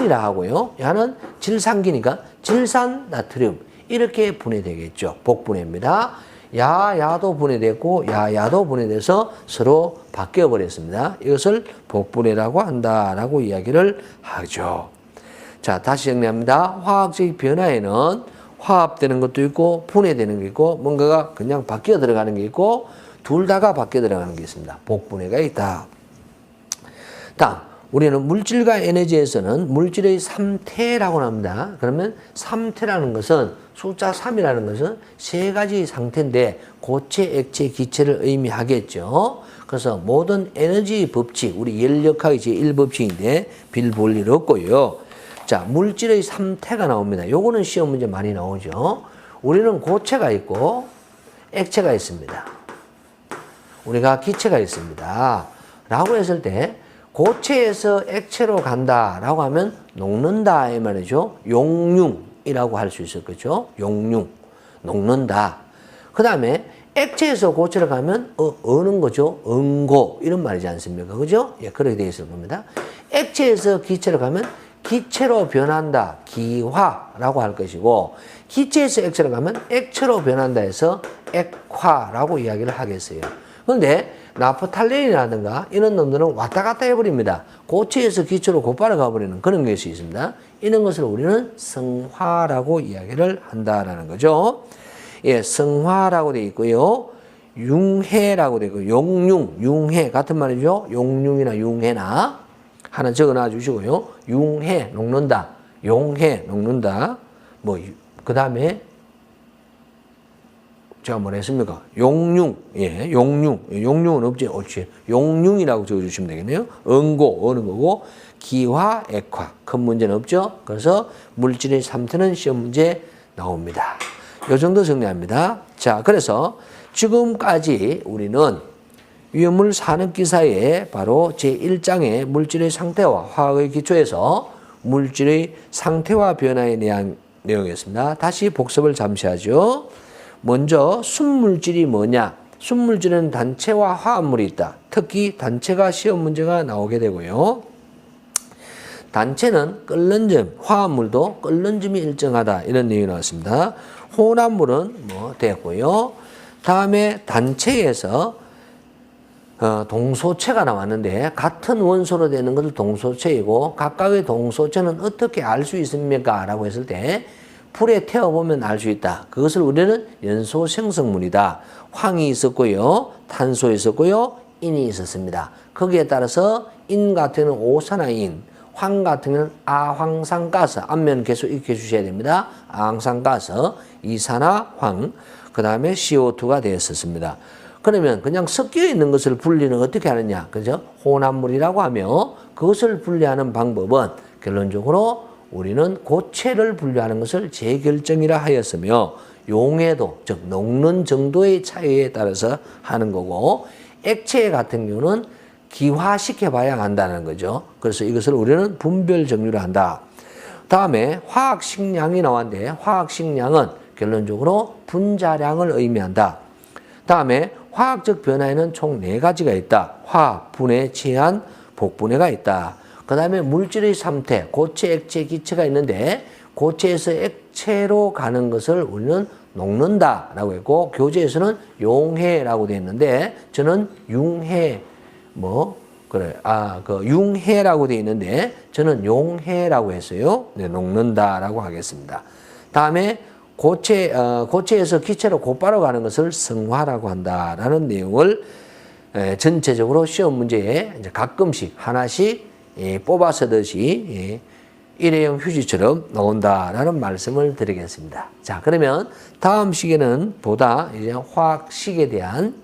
질산이라 하고요. 야는 질산기니까 질산나트륨 이렇게 분해되겠죠. 복분해입니다. 야도 분해됐고 야도 분해돼서 서로 바뀌어 버렸습니다. 이것을 복분해라고 한다라고 이야기를 하죠. 자, 다시 정리합니다. 화학적 변화에는 화합되는 것도 있고 분해되는 게 있고 뭔가가 그냥 바뀌어 들어가는 게 있고 둘 다가 바뀌어 들어가는 게 있습니다. 복분해가 있다. 다음, 우리는 물질과 에너지에서는 물질의 3태라고 합니다. 그러면 3태라는 것은 숫자 3이라는 것은 세 가지 상태인데 고체, 액체, 기체를 의미하겠죠. 그래서 모든 에너지 법칙, 우리 열역학의 제1법칙인데 빌 볼 일 없고요. 자, 물질의 3태가 나옵니다. 요거는 시험 문제 많이 나오죠. 우리는 고체가 있고 액체가 있습니다. 우리가 기체가 있습니다. 라고 했을 때 고체에서 액체로 간다라고 하면 녹는다 이 말이죠. 용융이라고 할 수 있을 거죠. 용융, 녹는다. 그 다음에 액체에서 고체로 가면 어는 거죠. 응고 이런 말이지 않습니까? 그죠? 예, 그렇게 되어 있을 겁니다. 액체에서 기체로 가면 기체로 변한다. 기화라고 할 것이고 기체에서 액체로 가면 액체로 변한다 해서 액화라고 이야기를 하겠어요. 그런데 나프탈렌이라든가 이런 놈들은 왔다 갔다 해버립니다. 고체에서 기체로 곧바로 가버리는 그런 것이 있습니다. 이런 것을 우리는 성화라고 이야기를 한다라는 거죠. 예, 성화라고 되어 있고요. 융해라고 되어 있고 용융, 융해 같은 말이죠. 용융이나 융해나 하나 적어놔 주시고요. 융해, 녹는다. 용해, 녹는다. 그 다음에 제가 뭐라 했습니까? 용융, 예, 용융. 용융은 없지, 옳지. 용융이라고 적어주시면 되겠네요. 응고, 어는 거고, 기화, 액화. 큰 문제는 없죠. 그래서 물질의 3태는 시험 문제 나옵니다. 요 정도 정리합니다. 자, 그래서 지금까지 우리는 위험물 산업기사의 바로 제1장의 물질의 상태와 화학의 기초에서 물질의 상태와 변화에 대한 내용이었습니다. 다시 복습을 잠시 하죠. 먼저 순물질이 뭐냐? 순물질은 단체와 화합물이 있다. 특히 단체가 시험 문제가 나오게 되고요. 단체는 끓는 점, 화합물도 끓는 점이 일정하다. 이런 내용이 나왔습니다. 혼합물은 됐고요. 다음에 단체에서 동소체가 나왔는데 같은 원소로 되는 것을 동소체이고 각각의 동소체는 어떻게 알 수 있습니까? 라고 했을 때 불에 태워보면 알 수 있다. 그것을 우리는 연소 생성물이다. 황이 있었고요. 탄소 있었고요. 인이 있었습니다. 거기에 따라서 인 같은 경우는 오산화인, 황 같은 경우는 아황산가스, 앞면 계속 익혀 주셔야 됩니다. 아황산가스, 이산화황, 그 다음에 CO2가 되었었습니다. 그러면 그냥 섞여 있는 것을 분리는 어떻게 하느냐? 그죠? 혼합물이라고 하며 그것을 분리하는 방법은 결론적으로 우리는 고체를 분류하는 것을 재결정이라 하였으며 용해도, 즉 녹는 정도의 차이에 따라서 하는 거고 액체 같은 경우는 기화시켜 봐야 한다는 거죠. 그래서 이것을 우리는 분별 정리를 한다. 다음에 화학식량이 나왔는데 화학식량은 결론적으로 분자량을 의미한다. 다음에 화학적 변화에는 총 4가지가 있다. 화학, 분해, 치환, 복분해가 있다. 그 다음에 물질의 3태, 고체, 액체, 기체가 있는데 고체에서 액체로 가는 것을 우리는 녹는다라고 했고 교재에서는 용해라고 되어 있는데 저는 융해 융해라고 되어 있는데 저는 용해라고 했어요. 네, 녹는다라고 하겠습니다. 다음에 고체에서 기체로 곧바로 가는 것을 성화라고 한다라는 내용을 전체적으로 시험 문제에 이제 가끔씩 하나씩 뽑아서 듯이 일회용 휴지처럼 나온다라는 말씀을 드리겠습니다. 자, 그러면 다음 시계는 보다 이제 화학식에 대한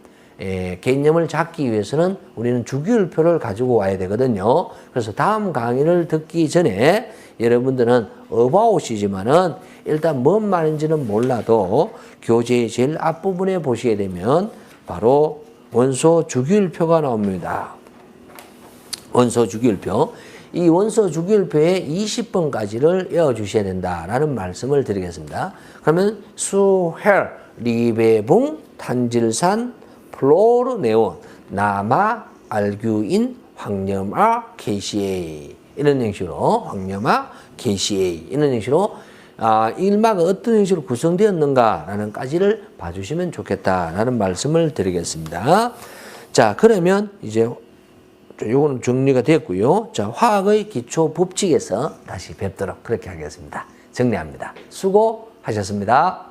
개념을 잡기 위해서는 우리는 주기율표를 가지고 와야 되거든요. 그래서 다음 강의를 듣기 전에 여러분들은 어바웃이지만은 일단 뭔 말인지는 몰라도 교재의 제일 앞부분에 보시게 되면 바로 원소 주기율표가 나옵니다. 원소 주기율표. 이 원소 주기율표에 20번까지를 외워주셔야 된다라는 말씀을 드리겠습니다. 그러면 수헬, 리베붕, 탄질산, 플로르네온, 나마, 알규인, 황염화, KCA 이런 형식으로 황염화, KCA 이런 형식으로 일마가 어떤 형식으로 구성되었는가라는 까지를 봐주시면 좋겠다라는 말씀을 드리겠습니다. 자, 그러면 이제 요거는 정리가 됐고요. 자, 화학의 기초 법칙에서 다시 뵙도록 그렇게 하겠습니다. 정리합니다. 수고하셨습니다.